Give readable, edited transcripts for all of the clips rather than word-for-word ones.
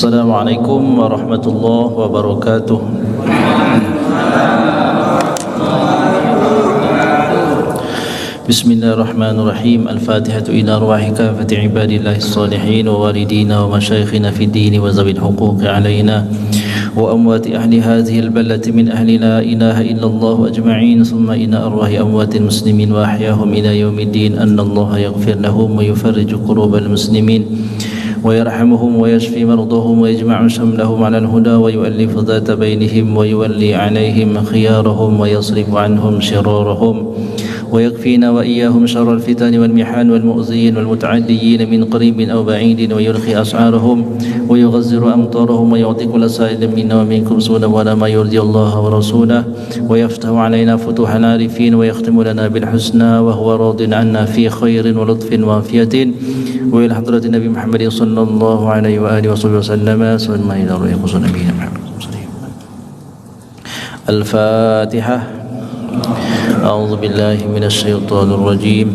Assalamualaikum warahmatullahi wabarakatuh. Bismillahirrahmanirrahim. Al-Fatihatu ila arwahi kafati ibadillahi salihin wa walidina wa masyayikhina fi dini wa zawil huquqi alaina wa amwati ahli hadhihi al-ballati min ahli la ilaha illallah ajma'in thumma ila arwahi amwatil muslimin wa ahyahum ila yaumiddin anna allaha yaghfir lahum wa yufarriju qurubal muslimin ويرحمهم ويشفي مرضهم ويجمع شملهم على الهدى ويؤلف ذات بينهم ويولي عليهم خيارهم ويصرف عنهم شرارهم ويكفينا وإياهم شر الفتن والمحن والمؤذين والمتعديين من قريب أو بعيد ويرخي أسعارهم ويغزر أمطارهم ويعطي كل سائل منا ومنكم سودا ولا ما يرضي الله ورسوله ويفتح علينا فتوح العارفين ويختم لنا بالحسنى وهو راض عنا في خير ولطف وعافية وإلى حضرة النبي محمد صلى الله عليه وآله وصحبه وسلم ثم إلى روح نبينا محمد الفاتحة. أعوذ بالله من الشيطان الرجيم.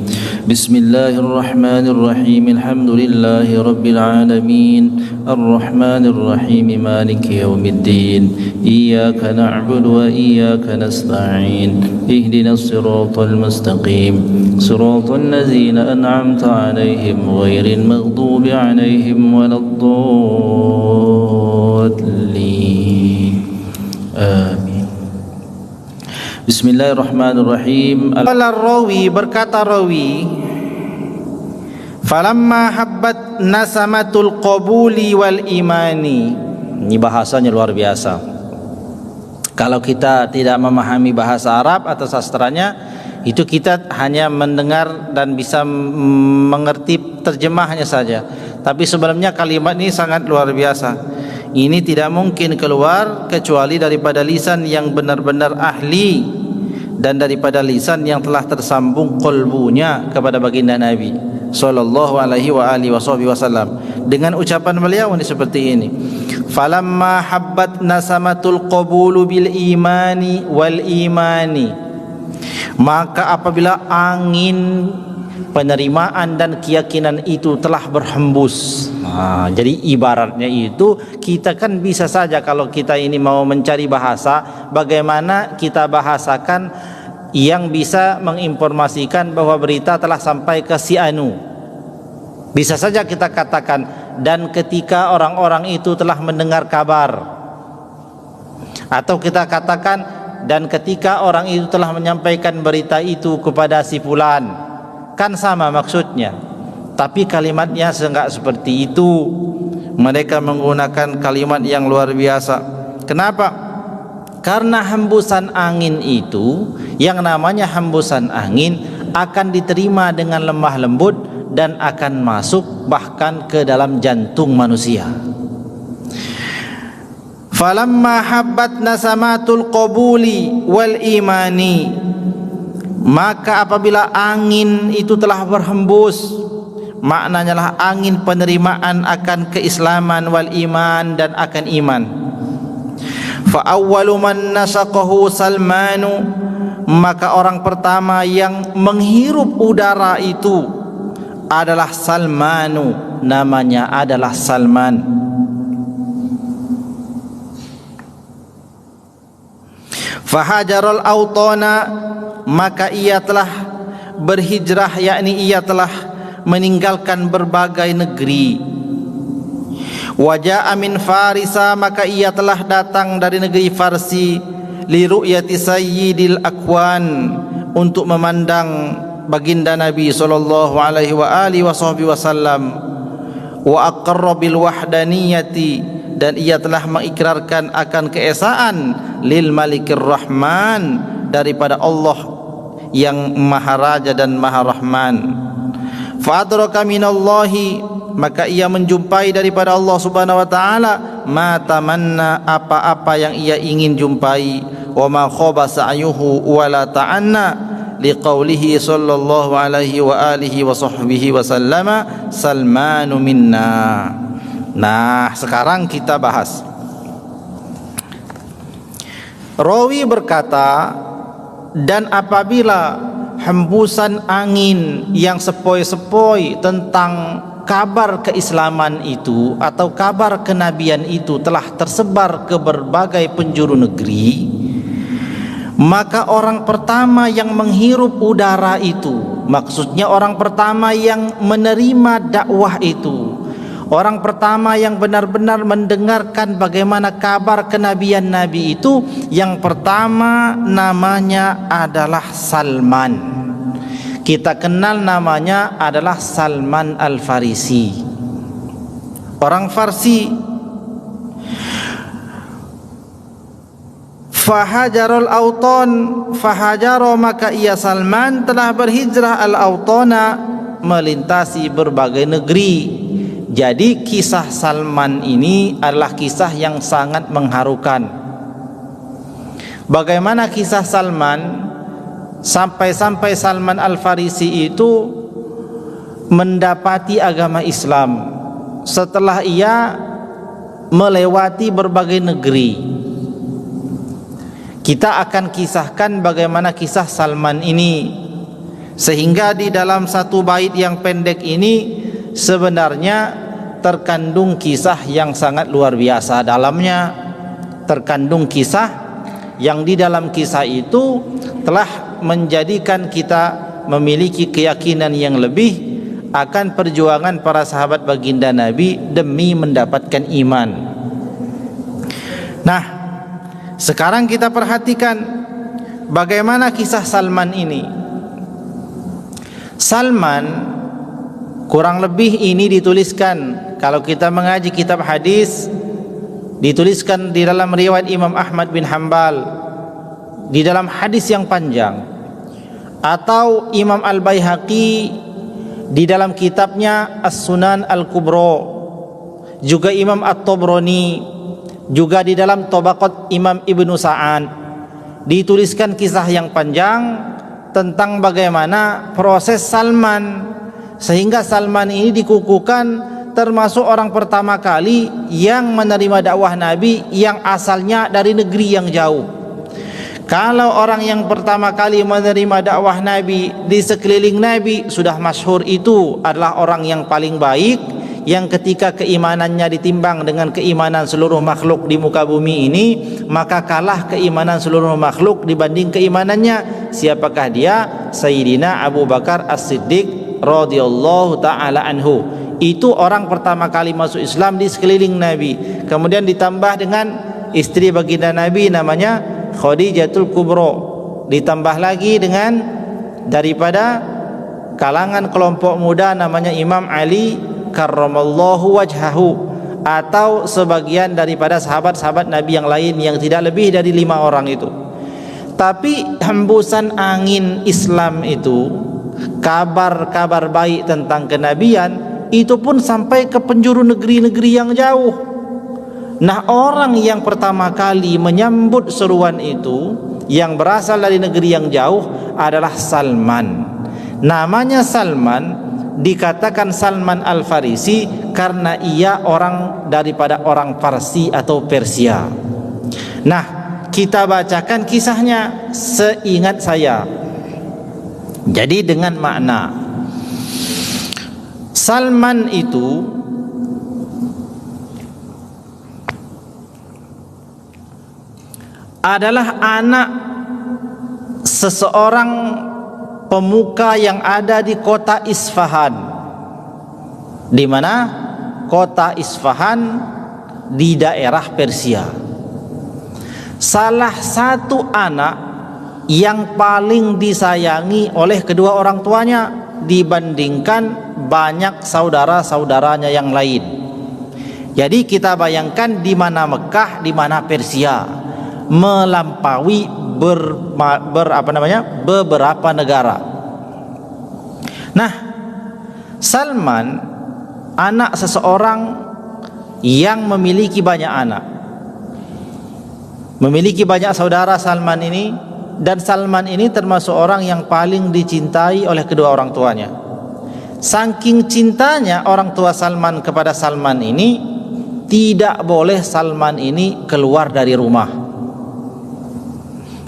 بسم الله الرحمن الرحيم. الحمد لله رب العالمين الرحمن الرحيم مالك يوم الدين إياك نعبد وإياك نستعين اهدنا الصراط المستقيم صراط الذين أنعمت عليهم غير المغضوب عليهم ولا الضالين آمين. Bismillahirrahmanirrahim. Al-Rawi berkata rawi, falamma habbat nasamatul qabuli wal imani. Ini bahasanya luar biasa. Kalau kita tidak memahami bahasa Arab atau sastranya, itu kita hanya mendengar dan bisa mengerti terjemahnya saja. Tapi sebenarnya kalimat ini sangat luar biasa. Ini tidak mungkin keluar kecuali daripada lisan yang benar-benar ahli dan daripada lisan yang telah tersambung qalbunya kepada baginda Nabi sallallahu alaihi wa alihi wasallam. Dengan ucapan beliau ini seperti ini. Falamma habbat nasamatul qabulu bil imani wal imani. Maka apabila angin penerimaan dan keyakinan itu telah berhembus. Jadi ibaratnya itu kita kan bisa saja kalau kita ini mau mencari bahasa, bagaimana kita bahasakan yang bisa menginformasikan bahwa berita telah sampai ke si anu. Bisa saja kita katakan dan ketika orang-orang itu telah mendengar kabar, atau kita katakan dan ketika orang itu telah menyampaikan berita itu kepada si fulan. Kan sama maksudnya, tapi kalimatnya enggak seperti itu. Mereka menggunakan kalimat yang luar biasa. Kenapa? Karena hembusan angin itu, yang namanya hembusan angin akan diterima dengan lemah lembut dan akan masuk bahkan ke dalam jantung manusia. Falamma habbat nasamatul qabuli wal imani. Maka apabila angin itu telah berhembus, maknanya lah angin penerimaan akan keislaman wal iman dan akan iman. Fa awwalu man nasaqahu Salmanu. Maka orang pertama yang menghirup udara itu adalah Salmanu, namanya adalah Salman. Fahajarul autana. Maka ia telah berhijrah, yakni ia telah meninggalkan berbagai negeri. Waja'a min Farisa. Maka ia telah datang dari negeri Farsi li ru'yati sayyidil akwan, untuk memandang baginda Nabi sallallahu alaihi wa alihi wasallam. Wa aqarra bil wahdaniyati. Dan ia telah mengikrarkan akan keesaan lil malikir rahman, daripada Allah yang maha raja dan maha rahman. Fa'adraka minallahi. Maka ia menjumpai daripada Allah subhanahu wa ta'ala ma tamanna, apa-apa yang ia ingin jumpai. Wa ma khaba sa'yuhu wa la ta'anna, liqaulihi sallallahu alaihi wa alihi wa sahbihi wa sallama Salmanu minna. Nah, sekarang kita bahas. Rawi berkata, dan apabila hembusan angin yang sepoi-sepoi tentang kabar keislaman itu atau kabar kenabian itu telah tersebar ke berbagai penjuru negeri, maka orang pertama yang menghirup udara itu, maksudnya orang pertama yang menerima dakwah itu, orang pertama yang benar-benar mendengarkan bagaimana kabar kenabian Nabi itu, yang pertama namanya adalah Salman. Kita kenal namanya adalah Salman Al-Farisi, orang Farsi. Fahajarul auton, fahajaro, maka ia Salman telah berhijrah al-autona, melintasi berbagai negeri. Jadi kisah Salman ini adalah kisah yang sangat mengharukan. Bagaimana kisah Salman? Sampai-sampai Salman Al-Farisi itu mendapati agama Islam setelah ia melewati berbagai negeri. Kita akan kisahkan bagaimana kisah Salman ini, sehingga di dalam satu bait yang pendek ini sebenarnya terkandung kisah yang sangat luar biasa dalamnya. Terkandung kisah yang di dalam kisah itu telah menjadikan kita memiliki keyakinan yang lebih akan perjuangan para sahabat baginda Nabi demi mendapatkan iman. Nah, sekarang kita perhatikan bagaimana kisah Salman ini. Salman kurang lebih ini dituliskan, kalau kita mengaji kitab hadis, dituliskan di dalam riwayat Imam Ahmad bin Hanbal di dalam hadis yang panjang, atau Imam Al-Baihaqi di dalam kitabnya As-Sunan Al-Kubra, juga Imam At-Tabrani, juga di dalam Tabaqat Imam Ibnu Sa'ad dituliskan kisah yang panjang tentang bagaimana proses Salman, sehingga Salman ini dikukuhkan termasuk orang pertama kali yang menerima dakwah Nabi yang asalnya dari negeri yang jauh. Kalau orang yang pertama kali menerima dakwah Nabi di sekeliling Nabi sudah masyhur, itu adalah orang yang paling baik, yang ketika keimanannya ditimbang dengan keimanan seluruh makhluk di muka bumi ini, maka kalah keimanan seluruh makhluk dibanding keimanannya. Siapakah dia? Sayyidina Abu Bakar As-Siddiq radhiyallahu ta'ala anhu. Itu orang pertama kali masuk Islam di sekeliling Nabi. Kemudian ditambah dengan istri baginda Nabi namanya Khadijatul Kubra, ditambah lagi dengan daripada kalangan kelompok muda namanya Imam Ali karramallahu wajhahu, atau sebagian daripada sahabat-sahabat Nabi yang lain yang tidak lebih dari 5 orang itu. Tapi hembusan angin Islam itu, kabar-kabar baik tentang kenabian itu pun sampai ke penjuru negeri-negeri yang jauh. Nah, orang yang pertama kali menyambut seruan itu yang berasal dari negeri yang jauh adalah Salman. Namanya Salman, dikatakan Salman Al-Farisi karena ia orang daripada orang Parsi atau Persia. Nah, kita bacakan kisahnya seingat saya. Jadi dengan makna, Salman itu adalah anak seseorang pemuka yang ada di kota Isfahan. Di mana? Kota Isfahan di daerah Persia. Salah satu anak yang paling disayangi oleh kedua orang tuanya dibandingkan banyak saudara-saudaranya yang lain. Jadi kita bayangkan di mana Mekah, di mana Persia, melampaui beberapa negara. Nah, Salman anak seseorang yang memiliki banyak anak, memiliki banyak saudara. Salman ini, dan Salman ini termasuk orang yang paling dicintai oleh kedua orang tuanya. Saking cintanya orang tua Salman kepada Salman ini, tidak boleh Salman ini keluar dari rumah.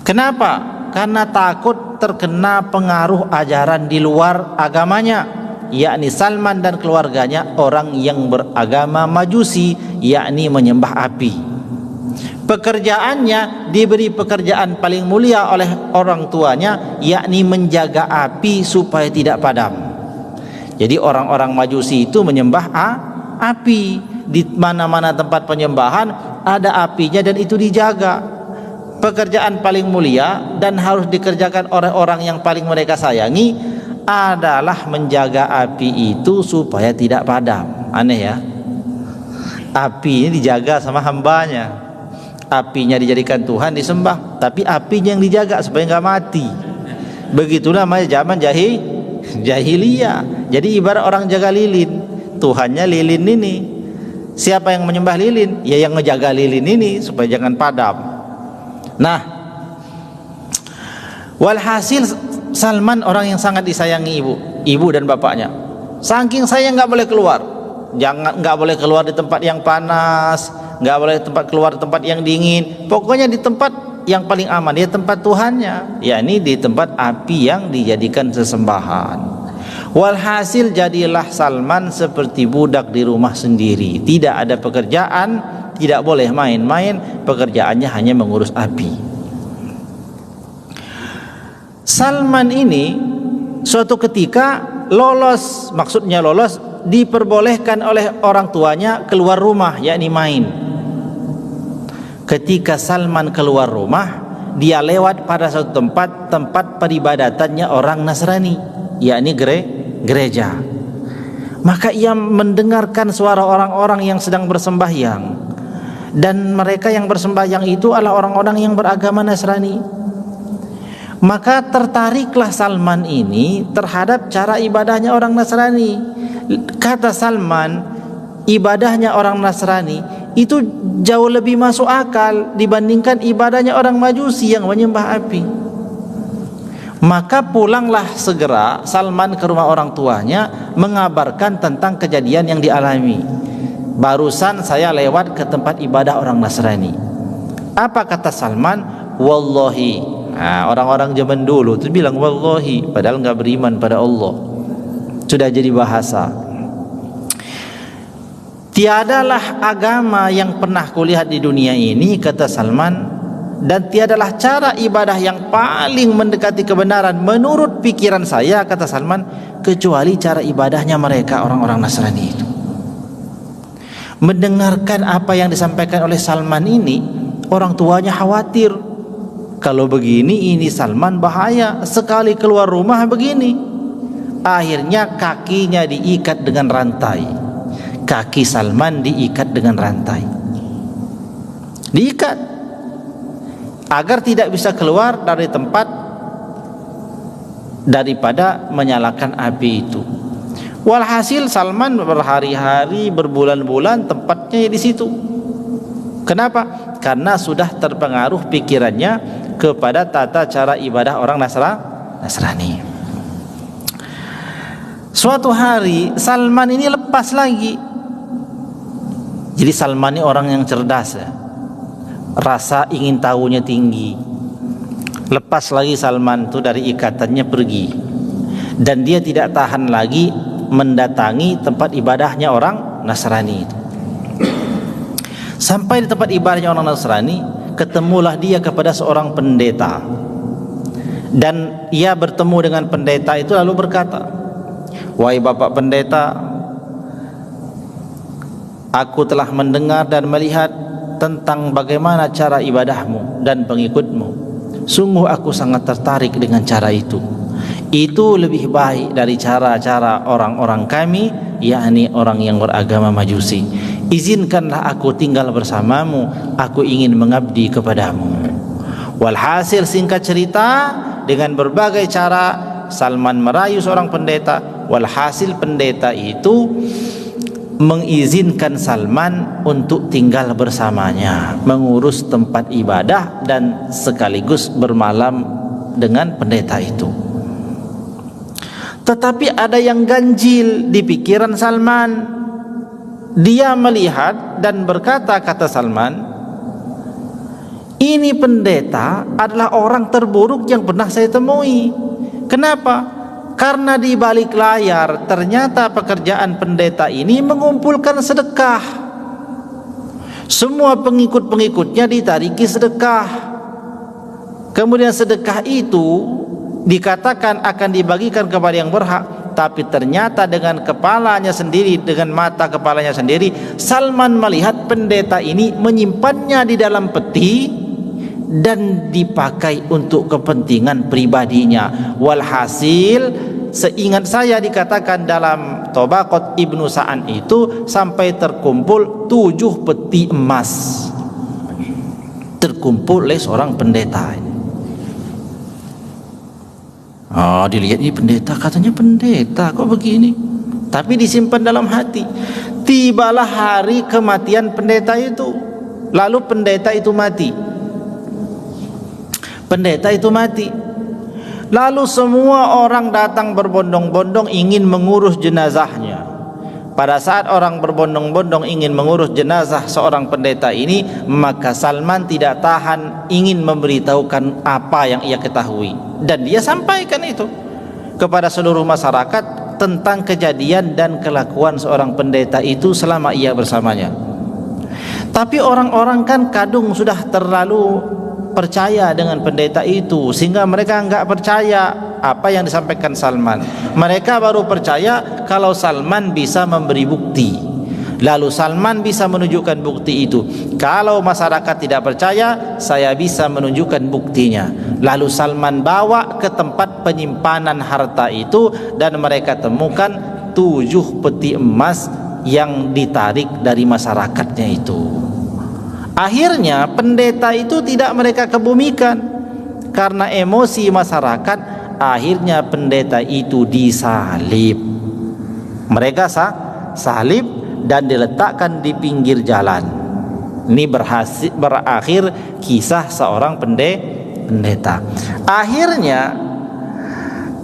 Kenapa? Karena takut terkena pengaruh ajaran di luar agamanya. yakni Salman dan keluarganya, orang yang beragama Majusi, yakni menyembah api. Pekerjaannya diberi pekerjaan paling mulia oleh orang tuanya, yakni menjaga api supaya tidak padam. Jadi orang-orang Majusi itu menyembah api. Di mana-mana tempat penyembahan ada apinya dan itu dijaga. Pekerjaan paling mulia dan harus dikerjakan oleh orang yang paling mereka sayangi adalah menjaga api itu supaya tidak padam. Aneh ya, api ini dijaga sama hambanya. Apinya dijadikan Tuhan disembah, tapi apinya yang dijaga supaya nggak mati. Begitulah zaman jahiliyah. Jadi ibarat orang jaga lilin, Tuhannya lilin ini. Siapa yang menyembah lilin? Ya yang ngejaga lilin ini supaya jangan padam. Nah, walhasil Salman orang yang sangat disayangi ibu dan bapaknya. Saking sayang nggak boleh keluar, nggak boleh keluar di tempat yang panas, nggak boleh keluar di tempat yang dingin. Pokoknya di tempat yang paling aman, ya tempat Tuhannya, yakni di tempat api yang dijadikan sesembahan. Walhasil jadilah Salman seperti budak di rumah sendiri, tidak ada pekerjaan, tidak boleh main-main, pekerjaannya hanya mengurus api. Salman ini suatu ketika lolos, maksudnya lolos, diperbolehkan oleh orang tuanya keluar rumah, yakni main. Ketika Salman keluar rumah, dia lewat pada suatu tempat peribadatannya orang Nasrani, yakni gereja. Maka ia mendengarkan suara orang-orang yang sedang bersembahyang, dan mereka yang bersembahyang itu adalah orang-orang yang beragama Nasrani. Maka tertariklah Salman ini terhadap cara ibadahnya orang Nasrani. Kata Salman, ibadahnya orang Nasrani itu jauh lebih masuk akal dibandingkan ibadahnya orang Majusi yang menyembah api. Maka pulanglah segera Salman ke rumah orang tuanya mengabarkan tentang kejadian yang dialami. Barusan saya lewat ke tempat ibadah orang Nasrani. Apa kata Salman? Wallahi. Nah, orang-orang zaman dulu itu bilang wallahi, padahal nggak beriman pada Allah. Sudah jadi bahasa. Tiadalah agama yang pernah kulihat di dunia ini, kata Salman, dan tiadalah cara ibadah yang paling mendekati kebenaran menurut pikiran saya, kata Salman, kecuali cara ibadahnya mereka orang-orang Nasrani itu. Mendengarkan apa yang disampaikan oleh Salman ini, orang tuanya khawatir. Kalau begini ini Salman bahaya, sekali keluar rumah begini. Akhirnya kakinya diikat dengan rantai. Kaki Salman diikat dengan rantai. Diikat agar tidak bisa keluar dari tempat daripada menyalakan api itu. Walhasil Salman berhari-hari, berbulan-bulan tempatnya di situ. Kenapa? Karena sudah terpengaruh pikirannya kepada tata cara ibadah orang Nasrani. Suatu hari Salman ini lepas lagi. Jadi Salman ini orang yang cerdas ya. Rasa ingin tahunya tinggi. Lepas lagi Salman itu dari ikatannya pergi, dan dia tidak tahan lagi mendatangi tempat ibadahnya orang Nasrani itu. Sampai di tempat ibadahnya orang Nasrani, ketemulah dia kepada seorang pendeta, dan ia bertemu dengan pendeta itu lalu berkata, wahai bapak pendeta, aku telah mendengar dan melihat tentang bagaimana cara ibadahmu dan pengikutmu. Sungguh aku sangat tertarik dengan cara itu. Itu lebih baik dari cara-cara orang-orang kami, yakni orang yang beragama Majusi. Izinkanlah aku tinggal bersamamu, aku ingin mengabdi kepadamu. Walhasil singkat cerita, dengan berbagai cara Salman merayu seorang pendeta. Walhasil pendeta itu mengizinkan Salman untuk tinggal bersamanya, mengurus tempat ibadah dan sekaligus bermalam dengan pendeta itu. Tetapi ada yang ganjil di pikiran Salman. Dia melihat dan berkata, kata Salman, ini pendeta adalah orang terburuk yang pernah saya temui. Kenapa? karena di balik layar ternyata pekerjaan pendeta ini mengumpulkan sedekah. Semua pengikut-pengikutnya ditariki sedekah. Kemudian sedekah itu dikatakan akan dibagikan kepada yang berhak, tapi ternyata dengan kepalanya sendiri, dengan mata kepalanya sendiri, Salman melihat pendeta ini menyimpannya di dalam peti dan dipakai untuk kepentingan pribadinya. Walhasil, seingat saya dikatakan dalam Tabaqat Ibnu Sa'an itu sampai terkumpul 7 peti emas terkumpul oleh seorang pendeta ini. Dilihat ini pendeta, katanya pendeta kok begini, tapi disimpan dalam hati. Tibalah hari kematian pendeta itu, lalu pendeta itu mati. Lalu semua orang datang berbondong-bondong ingin mengurus jenazahnya. Pada saat orang berbondong-bondong ingin mengurus jenazah seorang pendeta ini, maka Salman tidak tahan ingin memberitahukan apa yang ia ketahui, dan dia sampaikan itu kepada seluruh masyarakat tentang kejadian dan kelakuan seorang pendeta itu selama ia bersamanya. Tapi orang-orang kan kadung sudah terlalu percaya dengan pendeta itu, sehingga mereka enggak percaya apa yang disampaikan Salman. Mereka baru percaya kalau Salman bisa memberi bukti, lalu Salman bisa menunjukkan bukti itu. Kalau masyarakat tidak percaya, saya bisa menunjukkan buktinya. Lalu Salman bawa ke tempat penyimpanan harta itu, dan mereka temukan 7 peti emas yang ditarik dari masyarakatnya itu. Akhirnya pendeta itu tidak mereka kebumikan karena emosi masyarakat. Akhirnya pendeta itu disalib. Mereka salib dan diletakkan di pinggir jalan. Ini berakhir kisah seorang pendeta. Akhirnya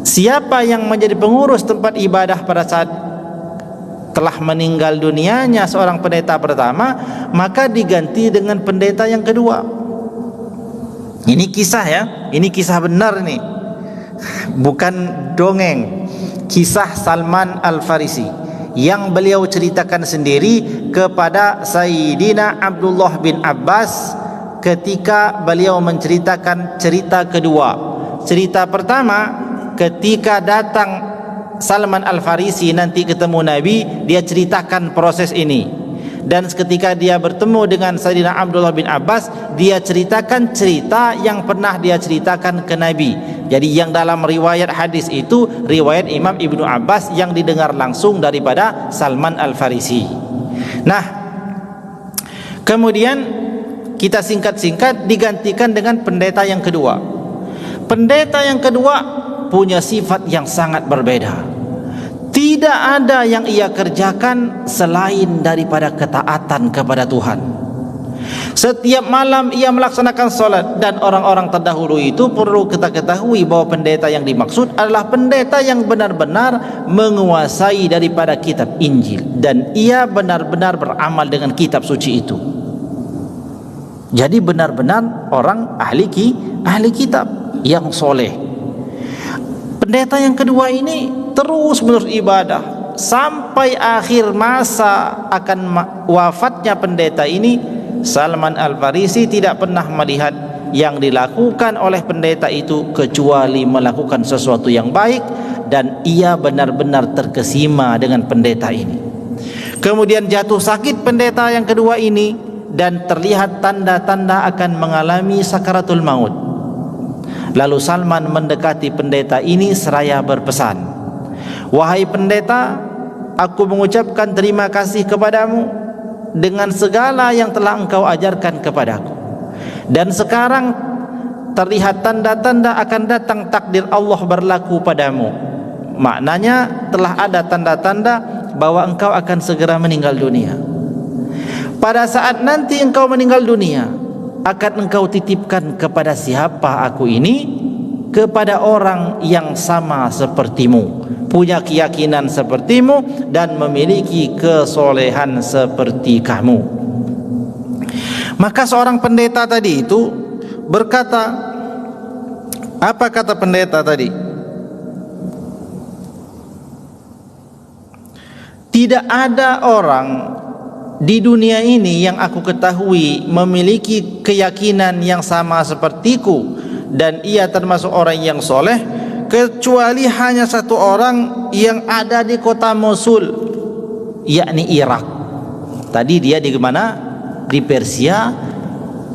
siapa yang menjadi pengurus tempat ibadah pada saat telah meninggal dunianya seorang pendeta pertama, maka diganti dengan pendeta yang kedua. Ini kisah ya, ini kisah benar nih, bukan dongeng. Kisah Salman Al-Farisi yang beliau ceritakan sendiri kepada Sayyidina Abdullah bin Abbas ketika beliau menceritakan cerita kedua. Cerita pertama, ketika datang Salman Al-Farisi nanti ketemu Nabi, dia ceritakan proses ini. Dan ketika dia bertemu dengan Sayyidina Abdullah bin Abbas, dia ceritakan cerita yang pernah dia ceritakan ke Nabi. Jadi yang dalam riwayat hadis itu riwayat Imam Ibnu Abbas yang didengar langsung daripada Salman Al-Farisi. Nah, kemudian kita singkat-singkat digantikan dengan pendeta yang kedua. Pendeta yang kedua punya sifat yang sangat berbeda. Tidak ada yang ia kerjakan selain daripada ketaatan kepada Tuhan. Setiap malam ia melaksanakan solat, dan orang-orang terdahulu itu perlu kita ketahui bahwa pendeta yang dimaksud adalah pendeta yang benar-benar menguasai daripada kitab Injil, dan ia benar-benar beramal dengan kitab suci itu. Jadi benar-benar orang ahli kitab yang soleh. Pendeta yang kedua ini terus menerus ibadah sampai akhir masa akan wafatnya pendeta ini. Salman Al-Farisi tidak pernah melihat yang dilakukan oleh pendeta itu kecuali melakukan sesuatu yang baik, dan ia benar-benar terkesima dengan pendeta ini. Kemudian jatuh sakit pendeta yang kedua ini, dan terlihat tanda-tanda akan mengalami sakaratul maut. Lalu Salman mendekati pendeta ini seraya berpesan, "Wahai pendeta, aku mengucapkan terima kasih kepadamu dengan segala yang telah engkau ajarkan kepadaku. Dan sekarang terlihat tanda-tanda akan datang takdir Allah berlaku padamu." Maknanya telah ada tanda-tanda bahwa engkau akan segera meninggal dunia. Pada saat nanti engkau meninggal dunia, akan engkau titipkan kepada siapa aku ini? Kepada orang yang sama sepertimu, punya keyakinan sepertimu, dan memiliki kesolehan seperti kamu. Maka seorang pendeta tadi itu berkata, apa kata pendeta tadi? tidak ada orang di dunia ini yang aku ketahui memiliki keyakinan yang sama sepertiku dan ia termasuk orang yang soleh, kecuali hanya satu orang yang ada di kota Mosul, yakni Irak. Tadi dia di mana? Di Persia,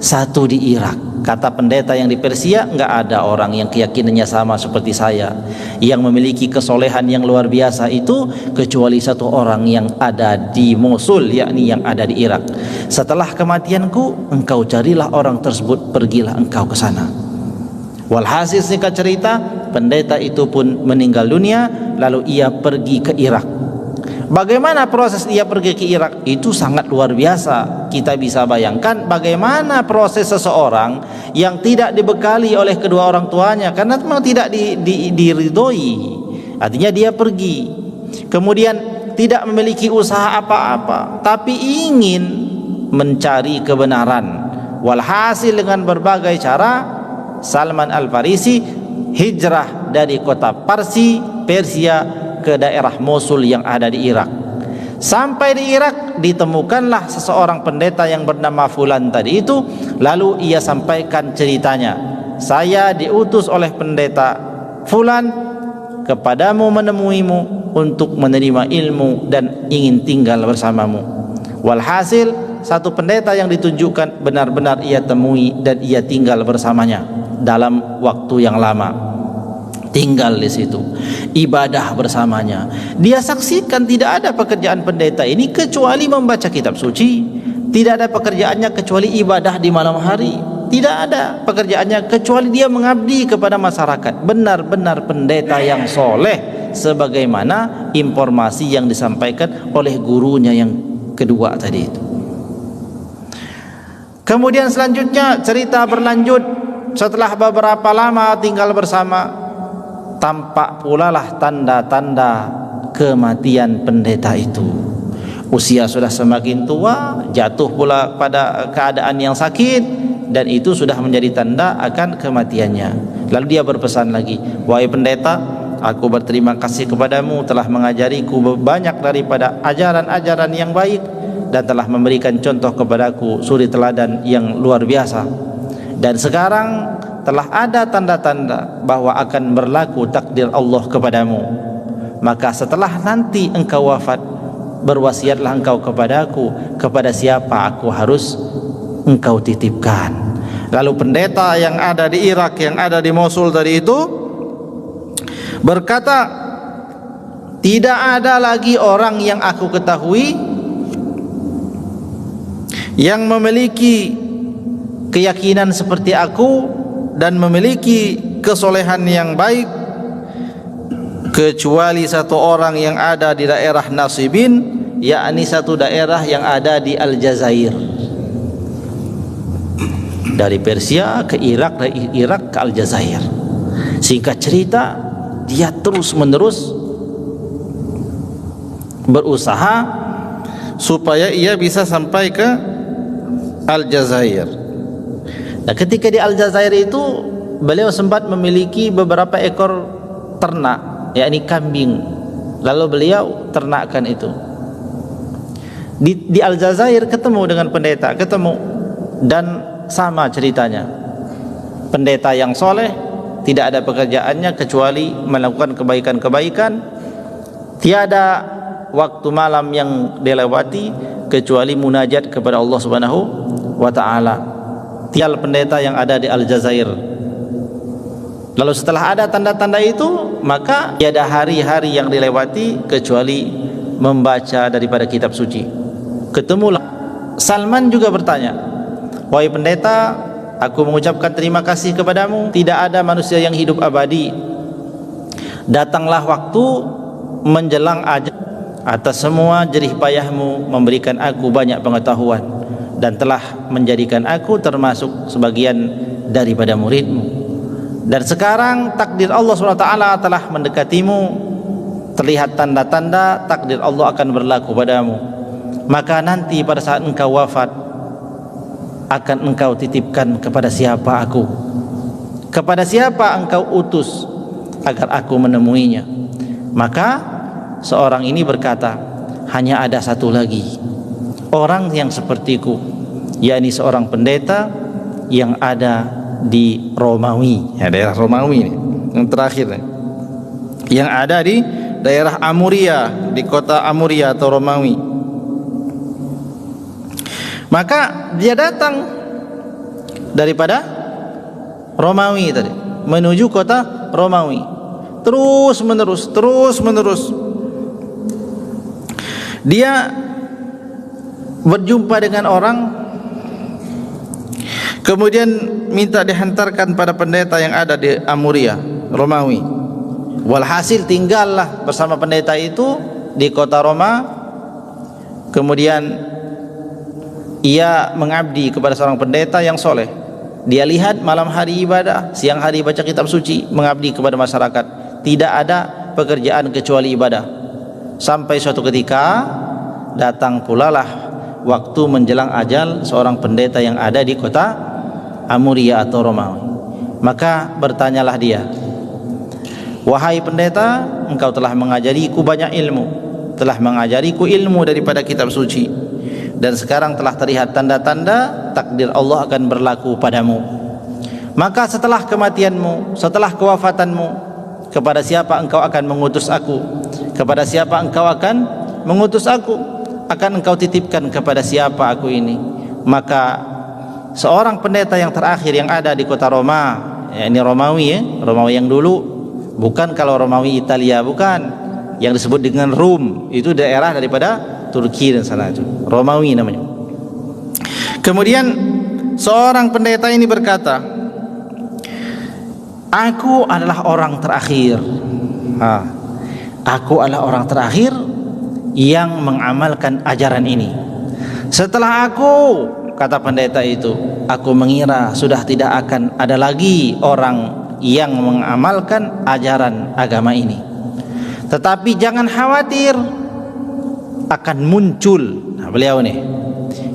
satu di Irak. Kata pendeta yang di Persia, enggak ada orang yang keyakinannya sama seperti saya, yang memiliki kesolehan yang luar biasa itu, kecuali satu orang yang ada di Mosul, yakni yang ada di Irak. Setelah kematianku, engkau carilah orang tersebut, pergilah engkau ke sana. Walhasil singkat cerita, pendeta itu pun meninggal dunia, lalu ia pergi ke Irak. Bagaimana proses dia pergi ke Irak? Itu sangat luar biasa. Kita bisa bayangkan bagaimana proses seseorang yang tidak dibekali oleh kedua orang tuanya, karena memang tidak diridhoi. Artinya dia pergi, kemudian tidak memiliki usaha apa-apa, tapi ingin mencari kebenaran. Walhasil dengan berbagai cara, Salman Al-Farisi hijrah dari kota Persia ke daerah Mosul yang ada di Irak. Sampai di Irak ditemukanlah seseorang pendeta yang bernama Fulan tadi itu. Lalu ia sampaikan ceritanya, saya diutus oleh pendeta Fulan kepadamu menemuimu untuk menerima ilmu dan ingin tinggal bersamamu. Walhasil satu pendeta yang ditunjukkan benar-benar ia temui dan ia tinggal bersamanya dalam waktu yang lama. Tinggal di situ, ibadah bersamanya. Dia saksikan tidak ada pekerjaan pendeta ini kecuali membaca kitab suci. Tidak ada pekerjaannya kecuali ibadah di malam hari. Tidak ada pekerjaannya kecuali dia mengabdi kepada masyarakat. Benar-benar pendeta yang soleh, sebagaimana informasi yang disampaikan oleh gurunya yang kedua tadi itu. Kemudian selanjutnya cerita berlanjut. Setelah beberapa lama tinggal bersama, tampak pula lah tanda-tanda kematian pendeta itu. Usia sudah semakin tua, jatuh pula pada keadaan yang sakit, dan itu sudah menjadi tanda akan kematiannya. Lalu dia berpesan lagi, wahai pendeta, aku berterima kasih kepadamu telah mengajariku banyak daripada ajaran-ajaran yang baik dan telah memberikan contoh kepadaku suri teladan yang luar biasa. Dan sekarang telah ada tanda-tanda bahwa akan berlaku takdir Allah kepadamu. Maka setelah nanti engkau wafat, berwasiatlah engkau kepadaku, kepada siapa aku harus engkau titipkan. Lalu pendeta yang ada di Irak, yang ada di Mosul tadi itu berkata, tidak ada lagi orang yang aku ketahui yang memiliki keyakinan seperti aku dan memiliki kesolehan yang baik kecuali satu orang yang ada di daerah Nasibin, yakni satu daerah yang ada di Aljazair. Dari Persia ke Irak, dari Irak ke Aljazair. Singkat cerita, dia terus menerus berusaha supaya ia bisa sampai ke Aljazair. Nah, ketika di Aljazair itu beliau sempat memiliki beberapa ekor ternak, yakni kambing. Lalu beliau ternakkan itu. Di Aljazair ketemu dengan pendeta, ketemu, dan sama ceritanya. Pendeta yang soleh, tidak ada pekerjaannya kecuali melakukan kebaikan-kebaikan. Tiada waktu malam yang dilewati kecuali munajat kepada Allah Subhanahu wa ta'ala. Tial pendeta yang ada di Aljazair. Lalu setelah ada tanda-tanda itu, maka tiada hari-hari yang dilewati kecuali membaca daripada kitab suci. Ketemulah Salman juga bertanya, wahai pendeta, aku mengucapkan terima kasih kepadamu. Tidak ada manusia yang hidup abadi. Datanglah waktu menjelang ajal. Atas semua jerih payahmu memberikan aku banyak pengetahuan dan telah menjadikan aku termasuk sebagian daripada muridmu. Dan sekarang takdir Allah SWT telah mendekatimu. Terlihat tanda-tanda takdir Allah akan berlaku padamu. Maka nanti pada saat engkau wafat, akan engkau titipkan kepada siapa aku, kepada siapa engkau utus agar aku menemuinya. Maka seorang ini berkata, hanya ada satu lagi orang yang sepertiku, yakni seorang pendeta yang ada di Romawi, ya, daerah Romawi ini, yang terakhir nih, yang ada di daerah Amuria, di kota Amuria atau Romawi. Maka dia datang daripada Romawi tadi menuju kota Romawi, terus menerus dia berjumpa dengan orang, kemudian minta dihantarkan pada pendeta yang ada di Amuria, Romawi. Walhasil tinggallah bersama pendeta itu di kota Roma. Kemudian ia mengabdi kepada seorang pendeta yang soleh. Dia lihat malam hari ibadah, siang hari baca kitab suci, mengabdi kepada masyarakat. Tidak ada pekerjaan kecuali ibadah. Sampai suatu ketika datang pula lah waktu menjelang ajal seorang pendeta yang ada di kota Amuria atau Romawi. Maka bertanyalah dia, wahai pendeta, engkau telah mengajariku banyak ilmu, telah mengajariku ilmu daripada kitab suci, dan sekarang telah terlihat tanda-tanda takdir Allah akan berlaku padamu. Maka setelah kematianmu, setelah kewafatanmu, kepada siapa engkau akan mengutus aku? Kepada siapa engkau akan mengutus aku? Akan engkau titipkan kepada siapa aku ini? Maka seorang pendeta yang terakhir yang ada di kota Roma, ya, ini Romawi, ya, Romawi yang dulu, bukan kalau Romawi Italia, bukan, yang disebut dengan Rum, itu daerah daripada Turki dan sana itu, Romawi namanya. Kemudian seorang pendeta ini berkata, aku adalah orang terakhir. Aku adalah orang terakhir yang mengamalkan ajaran ini. Setelah aku, kata pendeta itu, aku mengira sudah tidak akan ada lagi orang yang mengamalkan ajaran agama ini. Tetapi jangan khawatir, akan muncul. Nah, beliau nih,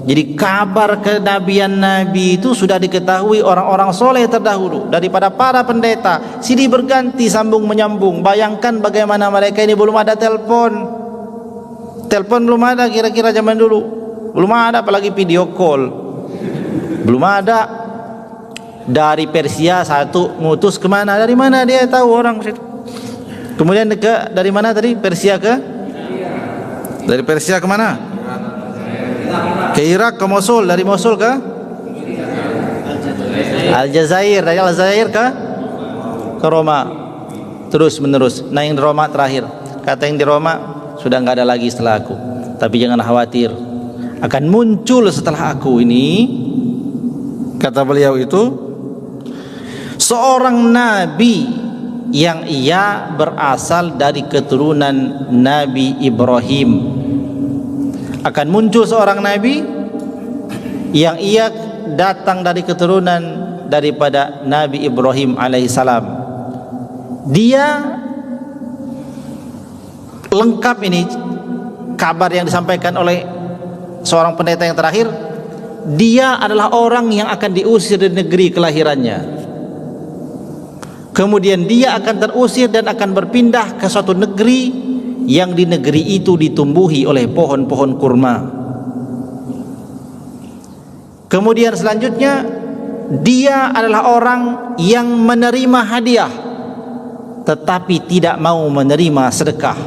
jadi kabar kenabian Nabi itu sudah diketahui orang-orang soleh terdahulu daripada para pendeta. Silih berganti, sambung menyambung. Bayangkan bagaimana mereka ini belum ada telepon belum ada, kira-kira zaman dulu belum ada, apalagi video call belum ada. Dari Persia satu ngutus kemana, dari mana dia tahu orang situ. Kemudian dari mana tadi, dari Persia kemana? Ke Irak, ke Mosul, dari Mosul ke Aljazair, dari Aljazair ke Roma, terus menerus. Nah, yang di Roma terakhir, kata yang di Roma sudah nggak ada lagi setelah aku. Tapi jangan khawatir, akan muncul setelah aku ini, kata beliau itu, seorang nabi yang ia berasal dari keturunan Nabi Ibrahim. Akan muncul seorang nabi yang ia datang dari keturunan daripada Nabi Ibrahim alaihissalam. Dia lengkap ini kabar yang disampaikan oleh seorang pendeta yang terakhir. Dia adalah orang yang akan diusir dari negeri kelahirannya. Kemudian dia akan terusir dan akan berpindah ke suatu negeri yang di negeri itu ditumbuhi oleh pohon-pohon kurma. Kemudian selanjutnya dia adalah orang yang menerima hadiah tetapi tidak mau menerima sedekah.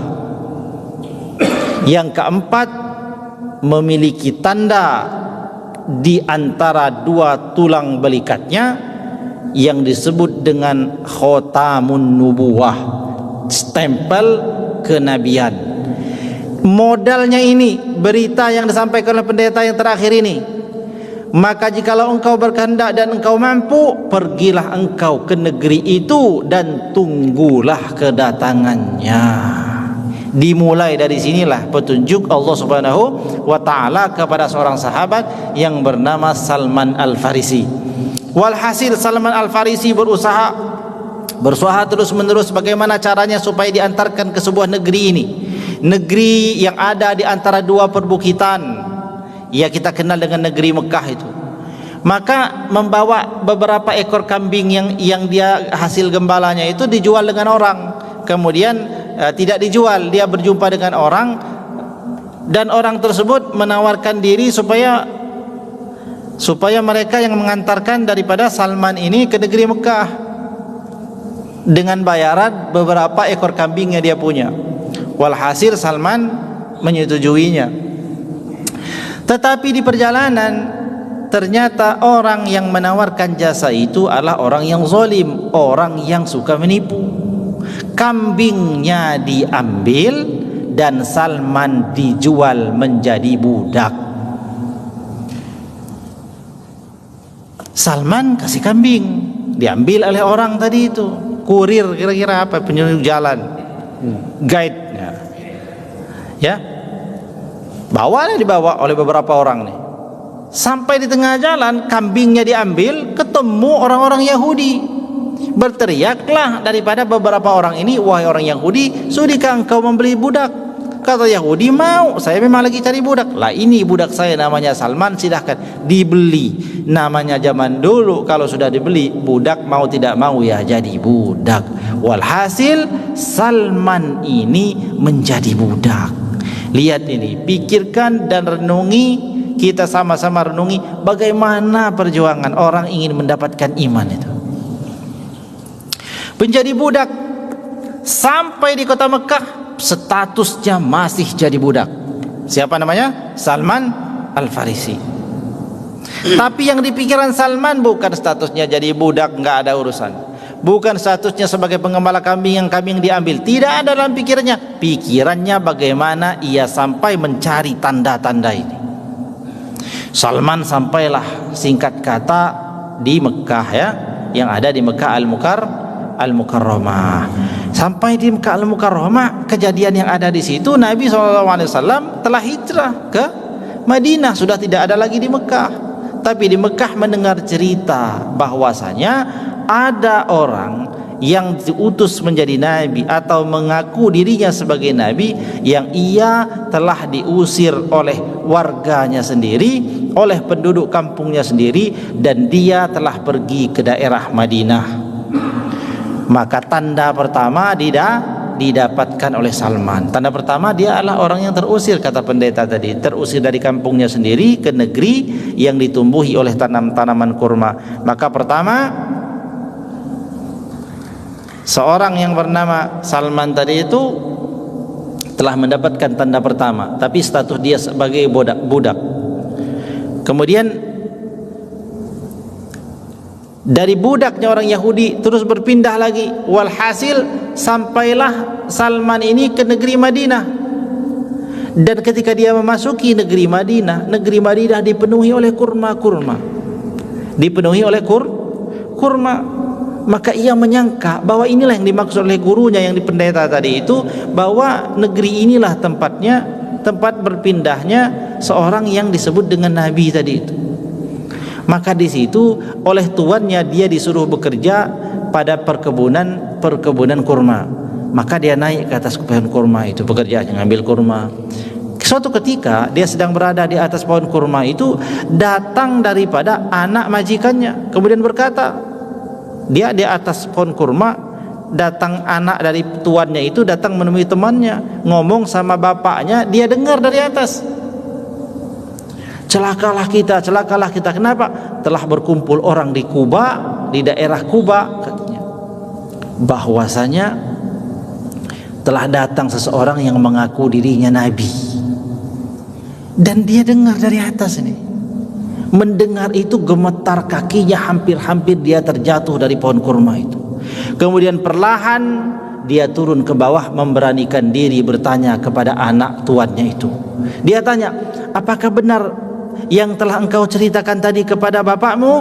Yang keempat, memiliki tanda di antara dua tulang belikatnya yang disebut dengan khotamun nubuwah, stempel kenabian. Modalnya ini, berita yang disampaikan oleh pendeta yang terakhir ini. Maka jikalau engkau berkehendak dan engkau mampu, pergilah engkau ke negeri itu dan tunggulah kedatangannya. Dimulai dari sinilah petunjuk Allah Subhanahu wa ta'ala kepada seorang sahabat yang bernama Salman Al-Farisi. Walhasil Salman Al-Farisi berusaha terus menerus bagaimana caranya supaya diantarkan ke sebuah negeri ini, negeri yang ada di antara dua perbukitan, ya kita kenal dengan negeri Mekah itu. Maka membawa beberapa ekor kambing yang dia hasil gembalanya itu dijual dengan orang. Kemudian tidak dijual, dia berjumpa dengan orang, dan orang tersebut menawarkan diri supaya mereka yang mengantarkan daripada Salman ini ke negeri Mekah dengan bayaran beberapa ekor kambing yang dia punya. Walhasil Salman menyetujuinya. Tetapi di perjalanan ternyata orang yang menawarkan jasa itu adalah orang yang zalim, orang yang suka menipu. Kambingnya diambil dan Salman dijual menjadi budak. Salman kasih kambing, diambil oleh orang tadi itu. Kurir kira-kira apa, penyuluh jalan, guide ya. Dibawa oleh beberapa orang nih. Sampai di tengah jalan kambingnya diambil, ketemu orang-orang Yahudi. Berteriaklah daripada beberapa orang ini, wahai orang Yahudi, sudikah engkau membeli budak? Kata Yahudi, mau, saya memang lagi cari budak. Lah ini budak saya namanya Salman, silahkan dibeli. Namanya zaman dulu kalau sudah dibeli, budak mau tidak mau ya jadi budak. Walhasil Salman ini menjadi budak. Lihat ini, pikirkan dan renungi, kita sama-sama renungi bagaimana perjuangan orang ingin mendapatkan iman itu. Menjadi budak sampai di kota Mekah, statusnya masih jadi budak. Siapa namanya? Salman Al-Farisi. Tapi yang di pikiran Salman bukan statusnya jadi budak, nggak ada urusan. Bukan statusnya sebagai pengembala kambing yang kambing diambil. Tidak ada dalam pikirannya. Pikirannya bagaimana ia sampai mencari tanda-tanda ini. Salman sampailah singkat kata di Mekah ya, yang ada di Mekah Al-Mukarramah. Sampai di Mekah Al-Mukarramah, kejadian yang ada di situ, Nabi SAW telah hijrah ke Madinah, sudah tidak ada lagi di Mekah. Tapi di Mekah mendengar cerita bahwasanya ada orang yang diutus menjadi nabi atau mengaku dirinya sebagai nabi yang ia telah diusir oleh warganya sendiri, oleh penduduk kampungnya sendiri, dan dia telah pergi ke daerah Madinah. Maka tanda pertama didapatkan oleh Salman. Tanda pertama, dia adalah orang yang terusir, kata pendeta tadi, terusir dari kampungnya sendiri ke negeri yang ditumbuhi oleh tanaman kurma. Maka pertama, seorang yang bernama Salman tadi itu telah mendapatkan tanda pertama, tapi status dia sebagai budak. Kemudian dari budaknya orang Yahudi terus berpindah lagi. Walhasil sampailah Salman ini ke negeri Madinah. Dan ketika dia memasuki negeri Madinah dipenuhi oleh kurma-kurma. Dipenuhi oleh kurma. Maka ia menyangka bahwa inilah yang dimaksud oleh gurunya yang di pendeta tadi itu, bahwa negeri inilah tempat berpindahnya seorang yang disebut dengan nabi tadi itu. Maka di situ oleh tuannya dia disuruh bekerja pada perkebunan kurma. Maka dia naik ke atas pohon kurma itu, pekerjaannya ngambil kurma. Suatu ketika dia sedang berada di atas pohon kurma itu, datang daripada anak majikannya, kemudian berkata, dia di atas pohon kurma, datang anak dari tuannya itu datang menemui temannya, ngomong sama bapaknya, dia dengar dari atas, celakalah kita. Kenapa? Telah berkumpul orang di Kuba, di daerah Kuba, katanya, bahwasanya telah datang seseorang yang mengaku dirinya nabi. Dan dia dengar dari atas ini. Mendengar itu gemetar kakinya, hampir dia terjatuh dari pohon kurma itu. Kemudian perlahan dia turun ke bawah, memberanikan diri bertanya kepada anak tuannya itu. Dia tanya, apakah benar yang telah engkau ceritakan tadi kepada bapakmu?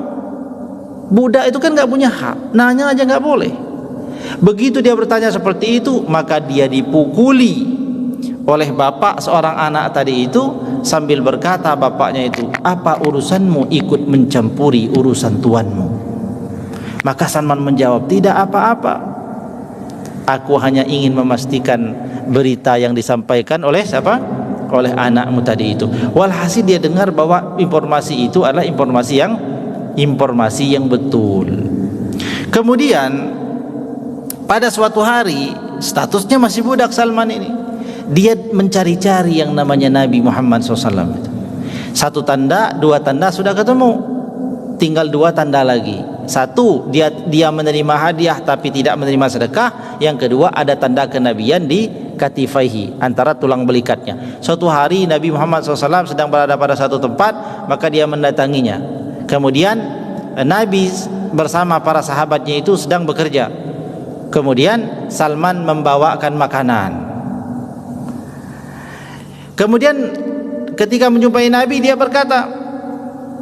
Budak itu kan gak punya hak, nanya aja gak boleh. Begitu dia bertanya seperti itu, maka dia dipukuli oleh bapak seorang anak tadi itu, sambil berkata bapaknya itu, apa urusanmu ikut mencampuri urusan tuanmu? Maka Salman menjawab, tidak apa-apa, aku hanya ingin memastikan berita yang disampaikan oleh siapa? Oleh anakmu tadi itu. Walhasil dia dengar bahwa informasi itu adalah informasi yang betul. Kemudian pada suatu hari, statusnya masih budak Salman ini, dia mencari-cari yang namanya Nabi Muhammad SAW. Satu tanda, dua tanda sudah ketemu, tinggal dua tanda lagi. Satu, dia menerima hadiah tapi tidak menerima sedekah. Yang kedua, ada tanda kenabian di katifaihi, antara tulang belikatnya. Suatu hari Nabi Muhammad SAW sedang berada pada satu tempat, maka dia mendatanginya. Kemudian Nabi bersama para sahabatnya itu sedang bekerja. Kemudian Salman membawakan makanan. Kemudian ketika menjumpai Nabi, dia berkata,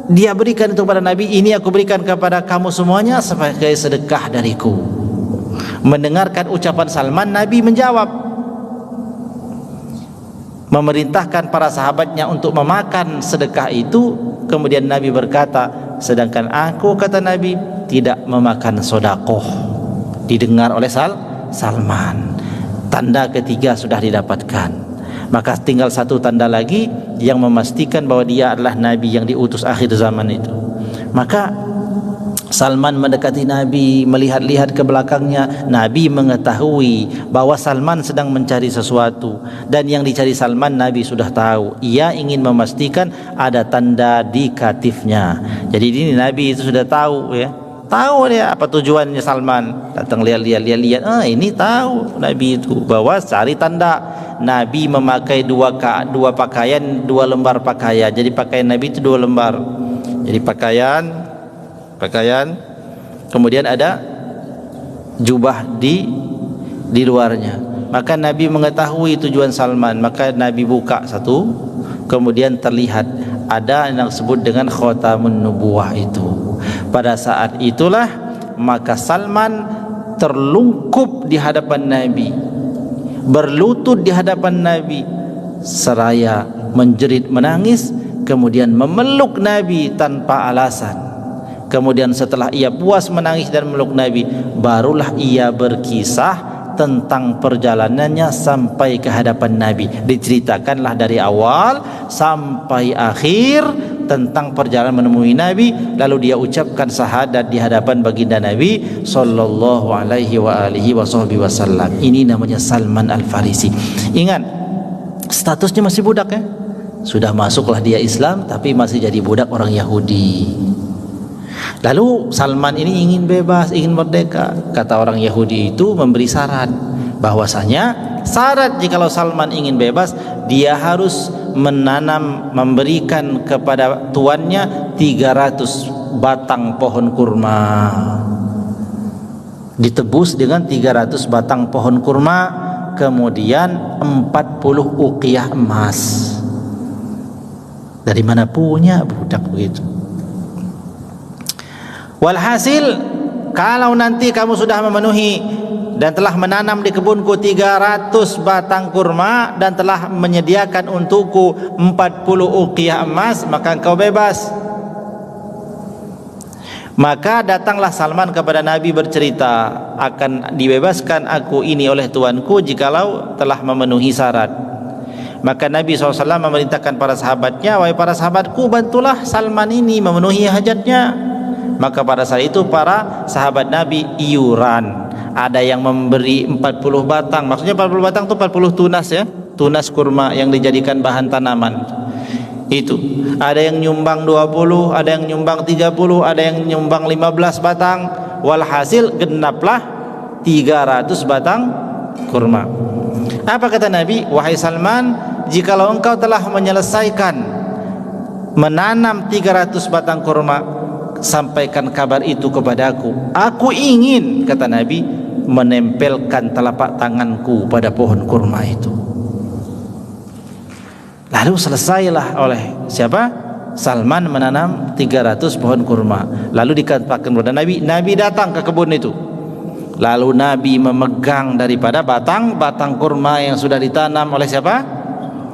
dia berikan itu kepada Nabi, ini aku berikan kepada kamu semuanya sebagai sedekah dariku. Mendengarkan ucapan Salman, Nabi menjawab, memerintahkan para sahabatnya untuk memakan sedekah itu. Kemudian Nabi berkata, sedangkan aku, kata Nabi, tidak memakan sodakoh. Didengar oleh Salman. Tanda ketiga sudah didapatkan. Maka tinggal satu tanda lagi yang memastikan bahwa dia adalah Nabi yang diutus akhir zaman itu. Maka Salman mendekati Nabi, melihat-lihat ke belakangnya. Nabi mengetahui bahwa Salman sedang mencari sesuatu, dan yang dicari Salman Nabi sudah tahu. Ia ingin memastikan ada tanda di katifnya. Jadi ini Nabi itu sudah tahu, ya. Tahu dia apa tujuannya Salman. Datang lihat. Ini tahu Nabi itu bahwa cari tanda. Nabi memakai dua pakaian, dua lembar pakaian. Jadi pakaian Nabi itu dua lembar. Jadi pakaian, kemudian ada jubah di luarnya. Maka Nabi mengetahui tujuan Salman, maka Nabi buka satu, kemudian terlihat ada yang disebut dengan khatamun nubuwah itu. Pada saat itulah maka Salman terlungkup di hadapan Nabi, berlutut di hadapan Nabi, seraya menjerit menangis, kemudian memeluk Nabi tanpa alasan. Kemudian setelah ia puas menangis dan memeluk Nabi, barulah ia berkisah tentang perjalanannya sampai ke hadapan Nabi. Diceritakanlah dari awal sampai akhir tentang perjalanan menemui Nabi, lalu dia ucapkan syahadat di hadapan baginda Nabi sallallahu alaihi wa alihi wasallam. Ini namanya Salman Al-Farisi. Ingat, statusnya masih budak, ya. Sudah masuklah dia Islam, tapi masih jadi budak orang Yahudi. Lalu Salman ini ingin bebas, ingin merdeka. Kata orang Yahudi itu memberi syarat, bahwasanya syarat jikalau Salman ingin bebas, dia harus memberikan kepada tuannya 300 batang pohon kurma. Ditebus dengan 300 batang pohon kurma, kemudian 40 uqiyah emas. Dari mana punya budak begitu? Walhasil, kalau nanti kamu sudah memenuhi dan telah menanam di kebunku 300 batang kurma dan telah menyediakan untukku 40 uqiyah emas, maka engkau bebas. Maka datanglah Salman kepada Nabi bercerita, akan dibebaskan aku ini oleh tuanku jikalau telah memenuhi syarat. Maka Nabi SAW memerintahkan para sahabatnya, wahai para sahabatku, bantulah Salman ini memenuhi hajatnya. Maka pada saat itu para sahabat Nabi iuran. Ada yang memberi 40 batang, maksudnya 40 batang itu 40 tunas, ya, tunas kurma yang dijadikan bahan tanaman. Itu ada yang nyumbang 20, ada yang nyumbang 30, ada yang nyumbang 15 batang. Walhasil genaplah 300 batang kurma. Apa kata Nabi? Wahai Salman, jikalau engkau telah menyelesaikan menanam 300 batang kurma, sampaikan kabar itu kepadaku. Aku ingin, kata Nabi, menempelkan telapak tanganku pada pohon kurma itu. Lalu selesailah oleh siapa? Salman menanam 300 pohon kurma. Lalu dikatakan kepada Nabi, Nabi datang ke kebun itu. Lalu Nabi memegang daripada batang kurma yang sudah ditanam oleh siapa?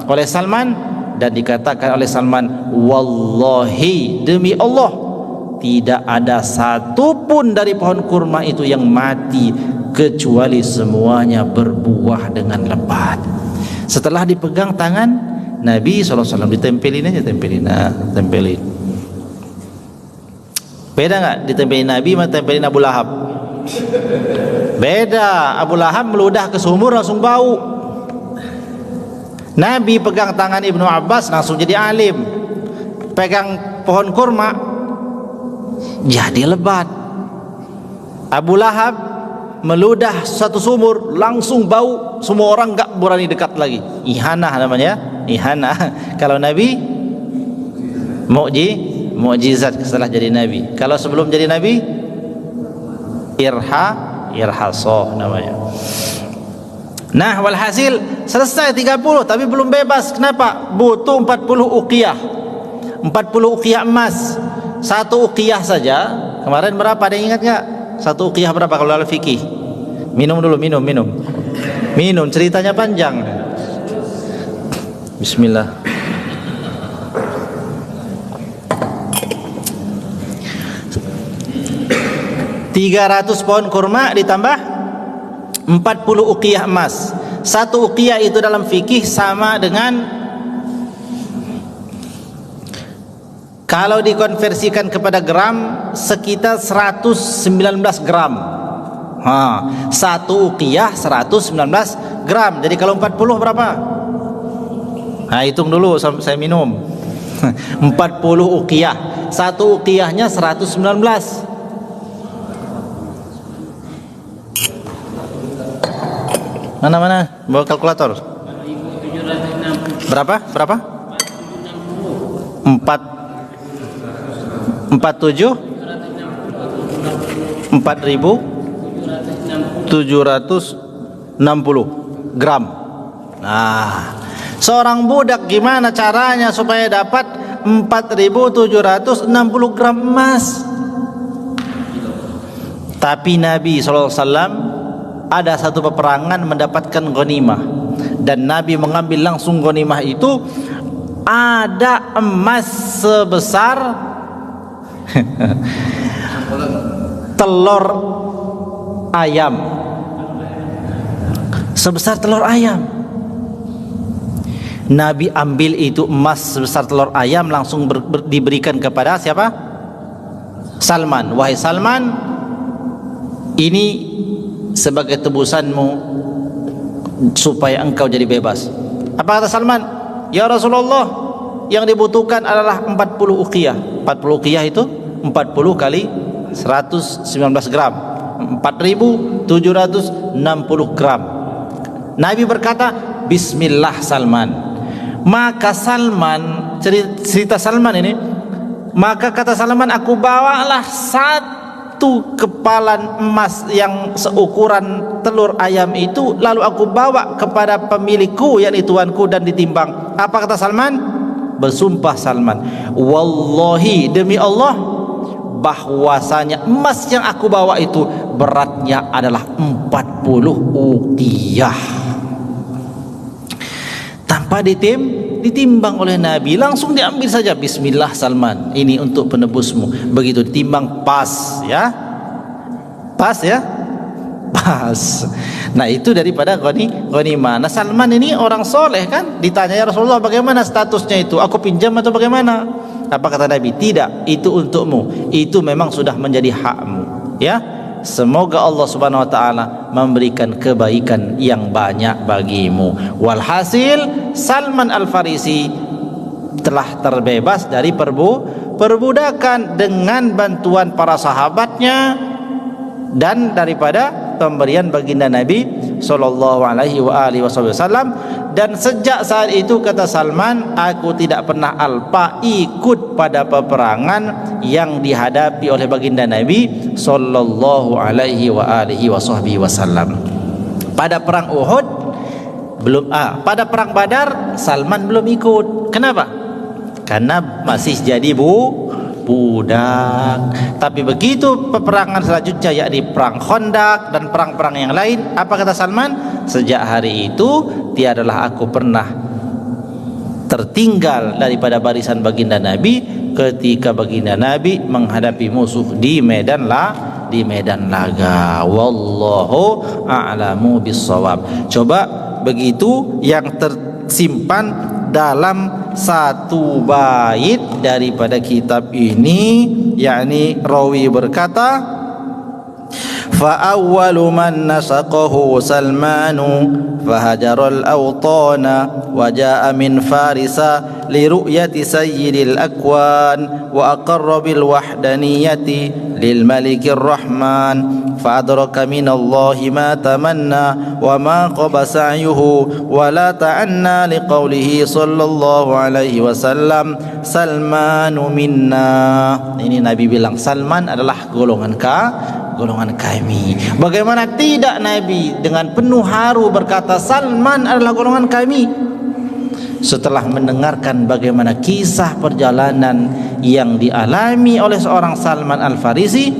Oleh Salman. Dan dikatakan oleh Salman, wallahi, demi Allah, tidak ada satu pun dari pohon kurma itu yang mati, kecuali semuanya berbuah dengan lebat. Setelah dipegang tangan Nabi SAW, ditempelin aja, tempelin. Beda nggak ditempelin Nabi sama tempelin Abu Lahab? Beda. Abu Lahab meludah ke sumur langsung bau. Nabi pegang tangan Ibnu Abbas langsung jadi alim. Pegang pohon kurma jadi lebat. Abu Lahab meludah satu sumur langsung bau, semua orang enggak berani dekat lagi. Ihanah namanya, ihanah. Kalau Nabi mukjizat setelah jadi Nabi. Kalau sebelum jadi Nabi irhasoh namanya. Nah, walhasil selesai 30 tapi belum bebas. Kenapa? Butuh 40 uqiyah. 40 uqiyah emas. Satu uqiyah saja kemarin berapa? Ada yang ingat enggak? Satu uqiyah berapa kalau dalam fikih? Minum dulu, minum. Minum, ceritanya panjang. Bismillah. $300 pohon kurma ditambah 40 uqiyah emas. Satu uqiyah itu dalam fikih sama dengan, kalau dikonversikan kepada gram, sekitar 119 gram. Satu uqiyah 119 gram. Jadi kalau 40 berapa? Nah, hitung dulu saya minum. 40 uqiyah. Satu uqiyahnya 119. Mana? Bawa kalkulator. Berapa? 4.760 gram. Nah, seorang budak gimana caranya supaya dapat 4.760 gram emas? Tapi Nabi SAW ada satu peperangan mendapatkan ghanimah, dan Nabi mengambil langsung ghanimah itu. Ada emas sebesar telur ayam. Sebesar telur ayam. Nabi ambil itu emas sebesar telur ayam, langsung diberikan kepada siapa? Salman. Wahai Salman, ini sebagai tebusanmu supaya engkau jadi bebas. Apa kata Salman? Ya Rasulullah, yang dibutuhkan adalah 40 uqiyah. 40 uqiyah itu 40 kali 119 gram, 4.760 gram. Nabi berkata, Bismillah Salman. Maka Salman, cerita Salman ini, maka kata Salman, aku bawalah satu kepalan emas yang seukuran telur ayam itu, lalu aku bawa kepada pemilikku, yakni tuanku, dan ditimbang. Apa kata Salman? Bersumpah Salman, wallahi, demi Allah, bahwasanya emas yang aku bawa itu beratnya adalah 40 uqiyah. Tanpa ditimbang oleh Nabi, langsung diambil saja. Bismillah Salman, ini untuk penebusmu. Begitu ditimbang, pas ya, pas. Nah, itu daripada ghanimah. Nah, Salman ini orang soleh kan, ditanya, ya Rasulullah, bagaimana statusnya itu? Aku pinjam atau bagaimana? Apa kata Nabi? Tidak, itu untukmu, itu memang sudah menjadi hakmu ya. Semoga Allah Subhanahu wa taala memberikan kebaikan yang banyak bagimu. Walhasil, Salman Al-Farisi telah terbebas dari perbudakan dengan bantuan para sahabatnya dan daripada pemberian baginda Nabi sallallahu alaihi wasallam. Dan sejak saat itu, kata Salman, aku tidak pernah alpa ikut pada peperangan yang dihadapi oleh baginda Nabi sallallahu alaihi wasallam. Pada perang Uhud belum, pada perang Badar Salman belum ikut. Kenapa? Karena masih jadi budak. Tapi begitu peperangan selanjutnya, yakni perang Khandaq dan perang-perang yang lain, apa kata Salman? Sejak hari itu tiadalah aku pernah tertinggal daripada barisan baginda Nabi ketika baginda Nabi menghadapi musuh di medan laga. Wallahu a'lamu bissawab. Coba begitu yang tersimpan dalam satu bait daripada kitab ini, yakni rawi berkata, فأول من نسقه سلمان فهجر الأوطان وجاء من فارس لرؤية سيد الأكوان وأقر بالوحدانية للملك الرحمن فأدرك من الله ما تمنى وما قب سعيه ولا تعنى لقوله صلى الله عليه وسلم سلمان منا. Ini Nabi bilang Salman adalah golongan kami. Bagaimana tidak Nabi dengan penuh haru berkata Salman adalah golongan kami, setelah mendengarkan bagaimana kisah perjalanan yang dialami oleh seorang Salman Al-Farisi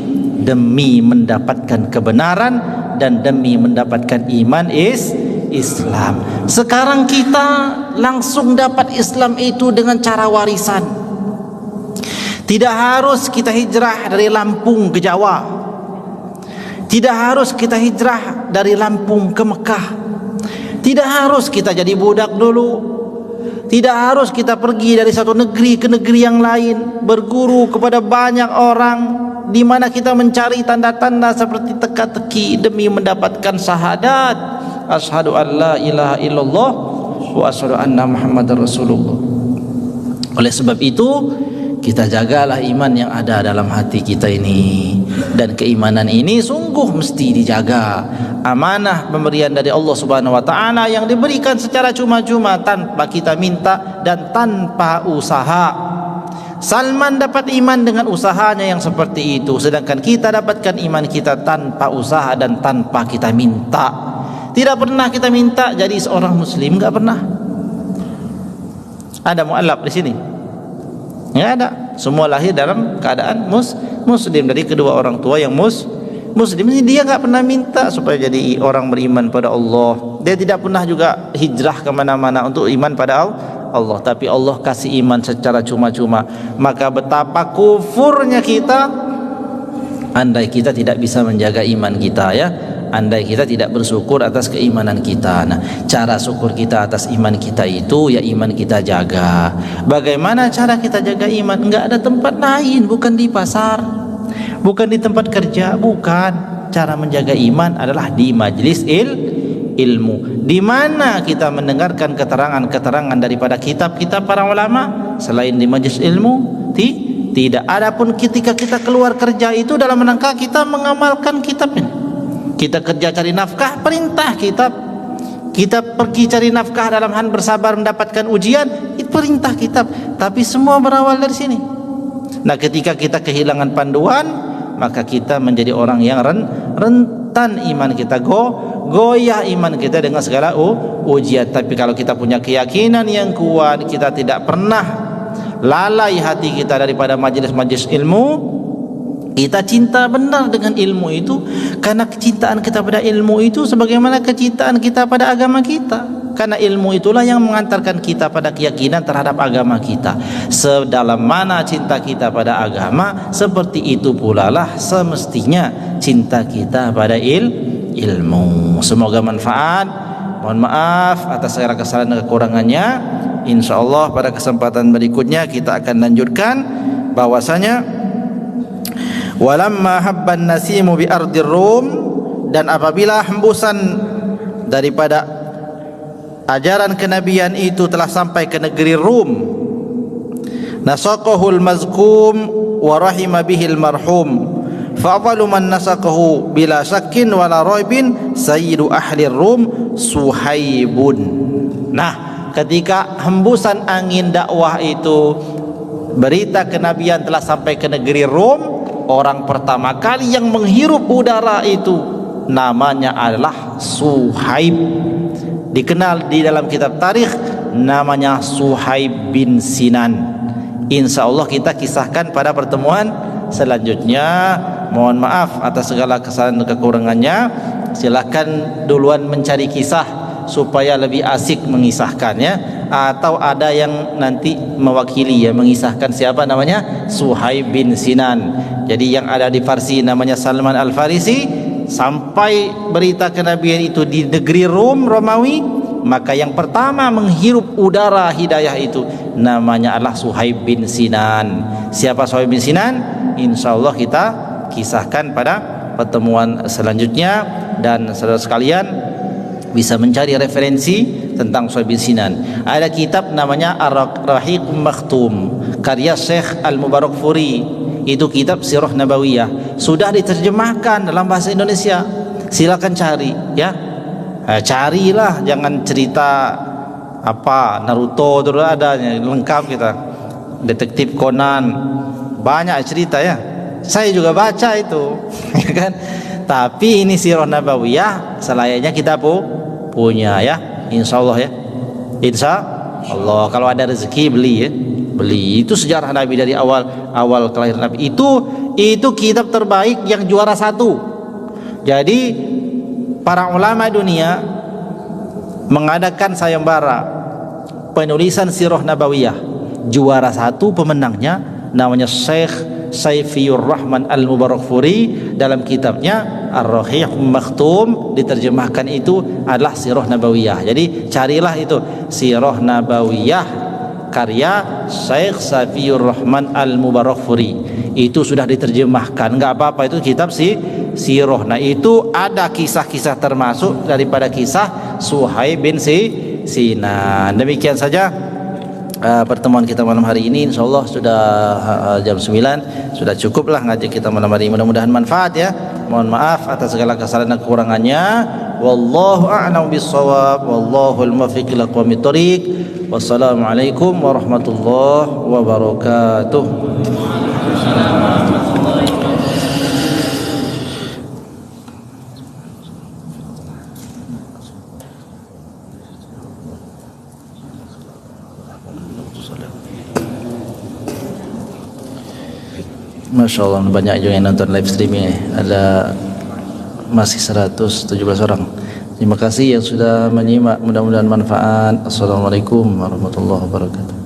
demi mendapatkan kebenaran dan demi mendapatkan iman Islam. Sekarang kita langsung dapat Islam itu dengan cara warisan. Tidak harus kita hijrah dari Lampung ke Jawa. Tidak harus kita hijrah dari Lampung ke Mekah. Tidak harus kita jadi budak dulu. Tidak harus kita pergi dari satu negeri ke negeri yang lain, berguru kepada banyak orang, di mana kita mencari tanda-tanda seperti teka-teki demi mendapatkan syahadat asyhadu an la ilaha illallah wa asyhadu anna muhammadar rasulullah. Oleh sebab itu kita jagalah iman yang ada dalam hati kita ini, dan keimanan ini sungguh mesti dijaga. Amanah pemberian dari Allah Subhanahu wa taala yang diberikan secara cuma-cuma tanpa kita minta dan tanpa usaha. Salman dapat iman dengan usahanya yang seperti itu, sedangkan kita dapatkan iman kita tanpa usaha dan tanpa kita minta. Tidak pernah kita minta jadi seorang muslim, enggak pernah. Ada mualaf di sini? Enggak ada. Semua lahir dalam keadaan muslim dari kedua orang tua yang muslim. Dia enggak pernah minta supaya jadi orang beriman pada Allah. Dia tidak pernah juga hijrah ke mana-mana untuk iman pada Allah, tapi Allah kasih iman secara cuma-cuma. Maka betapa kufurnya kita andai kita tidak bisa menjaga iman kita, ya. Andai kita tidak bersyukur atas keimanan kita. Nah, cara syukur kita atas iman kita itu ya iman kita jaga. Bagaimana cara kita jaga iman? Enggak ada tempat lain, bukan di pasar, bukan di tempat kerja, bukan. Cara menjaga iman adalah di majlis ilmu, di mana kita mendengarkan keterangan-keterangan daripada kitab-kitab para ulama. Selain di majlis ilmu tidak. Adapun ketika kita keluar kerja itu dalam rangka kita mengamalkan kitab ini. Kita kerja cari nafkah, perintah kitab. Kita pergi cari nafkah dalam hal bersabar mendapatkan ujian, itu perintah kitab. Tapi semua berawal dari sini. Nah, ketika kita kehilangan panduan, maka kita menjadi orang yang rentan iman kita, goyah iman kita dengan segala ujian. Tapi kalau kita punya keyakinan yang kuat, kita tidak pernah lalai hati kita daripada majlis-majlis ilmu. Kita cinta benar dengan ilmu itu, karena kecintaan kita pada ilmu itu sebagaimana kecintaan kita pada agama kita. Karena ilmu itulah yang mengantarkan kita pada keyakinan terhadap agama kita. Sedalam mana cinta kita pada agama, seperti itu pula lah semestinya cinta kita pada ilmu. Semoga manfaat. Mohon maaf atas segala kesalahan dan kekurangannya. InsyaAllah pada kesempatan berikutnya kita akan lanjutkan bahwasanya walamma habban nasimu bi ardir rum, dan apabila hembusan daripada ajaran kenabian itu telah sampai ke negeri Rum, nasaqahul mazkum wa rahima bihil marhum, fa awwalu man nasaqahu bila syakkin wala raibin sayyidu ahli Rum Suhaibun. Nah, ketika hembusan angin dakwah itu, berita kenabian telah sampai ke negeri Rum, orang pertama kali yang menghirup udara itu namanya adalah Suhaib. Dikenal di dalam kitab tarikh namanya Suhaib bin Sinan. InsyaAllah kita kisahkan pada pertemuan selanjutnya. Mohon maaf atas segala kesalahan dan kekurangannya. Silakan duluan mencari kisah supaya lebih asik mengisahkannya, atau ada yang nanti mewakili ya mengisahkan siapa namanya Suhaib bin Sinan. Jadi yang ada di Farsi namanya Salman Al-Farisi. Sampai berita kenabian itu di negeri Rum, Romawi, maka yang pertama menghirup udara hidayah itu namanya adalah Suhaib bin Sinan. Siapa Suhaib bin Sinan? InsyaAllah kita kisahkan pada pertemuan selanjutnya, dan saudara sekalian bisa mencari referensi tentang Suhaib bin Sinan. Ada kitab namanya Ar-Rahiq Makhtum karya Syekh Al-Mubarakfuri. Itu kitab Sirah Nabawiyah, sudah diterjemahkan dalam bahasa Indonesia. Silakan cari ya. Carilah, jangan cerita apa Naruto terus adanya, lengkap kita. Detektif Conan, banyak cerita ya. Saya juga baca itu, ya kan? Tapi ini Sirah Nabawiyah selayaknya kita punya ya. Insya Allah ya. Insya Allah kalau ada rezeki beli ya. Beli. Itu sejarah Nabi dari awal kelahiran Nabi. Itu kitab terbaik yang juara 1. Jadi para ulama dunia mengadakan sayembara penulisan Sirah Nabawiyah. Juara 1 pemenangnya namanya Syekh Saifiyur Rahman Al-Mubarakfuri. Dalam kitabnya Ar-Rahiq Makhtum diterjemahkan itu adalah Sirah Nabawiyah. Jadi carilah itu Sirah Nabawiyah karya Syekh Saifiyur Rahman Al-Mubarakfuri. Itu sudah diterjemahkan, enggak apa-apa, itu kitab Sirah. Nah, itu ada kisah-kisah termasuk daripada kisah Suhaib bin Sinan. Demikian saja pertemuan kita malam hari ini. Insyaallah sudah jam 9, sudah cukuplah ngaji kita malam hari ini. Mudah-mudahan manfaat ya. Mohon maaf atas segala kesalahan dan kekurangannya. Wallahu a'lam bissawab, wallahul muwaffiq ila aqwamit thoriq. Wassalamualaikum warahmatullahi wabarakatuh. Masya Allah, banyak juga yang nonton live streaming. Ada masih 117 orang. Terima kasih yang sudah menyimak, mudah-mudahan manfaat. Assalamualaikum warahmatullahi wabarakatuh.